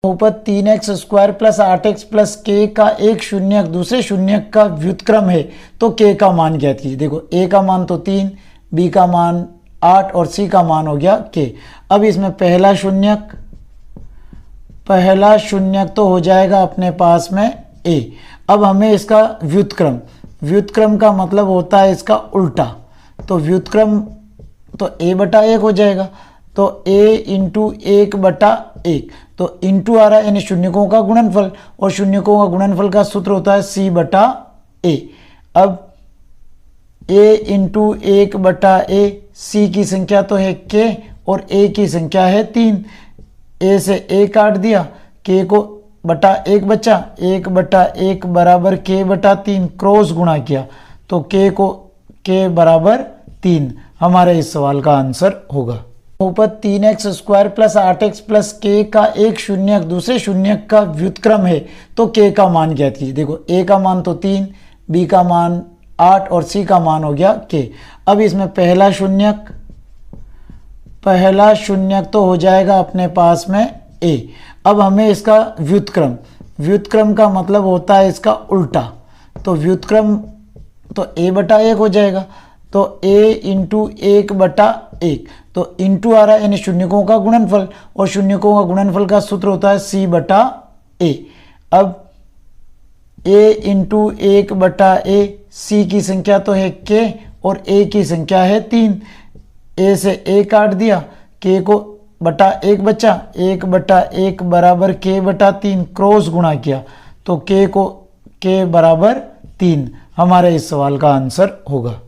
बहुपद 3x² plus 8x plus के का एक शून्यक दूसरे शून्यक का व्युत्क्रम है तो के का मान ज्ञात कीजिए। देखो ए का मान तो 3, बी का मान 8 और सी का मान हो गया के। अब इसमें पहला शून्यक तो हो जाएगा अपने पास में ए। अब हमें इसका व्युत्क्रम का मतलब होता है इसका उल्टा, तो व्युत्क्रम तो a/1 हो जाएगा। तो a इंटू 1/1, तो इंटू आ रहा है यानी शून्यकों का गुणनफल, और शून्यकों का गुणनफल का सूत्र होता है c/a। अब a इंटू 1/a, c की संख्या तो है k और a की संख्या है 3। a से a काट दिया, k को बटा 1 बचा, 1/1 बराबर k/3, क्रॉस गुणा किया तो k बराबर 3 हमारे इस सवाल का आंसर होगा। बहुपद 3x² प्लस 8x प्लस के का एक शून्यक दूसरे शून्यक का व्युत्क्रम है तो के का मान ज्ञात कीजिए। देखो ए का मान तो 3, बी का मान 8 और सी का मान हो गया के। अब इसमें पहला शून्यक तो हो जाएगा अपने पास में ए। अब हमें इसका व्युत्क्रम का मतलब होता है इसका उल्टा, तो व्युत्क्रम तो a/1 हो जाएगा। तो a इंटू 1/1, तो इंटू आ रहा है यानी शून्यकों का गुणनफल, और शून्यकों का गुणनफल का सूत्र होता है c/a। अब a इंटू 1/a, c की संख्या तो है k और a की संख्या है 3। a से a काट दिया, k को बटा 1 बचा, 1/1 बराबर k/3, क्रॉस गुणा किया तो k बराबर 3 हमारे इस सवाल का आंसर होगा।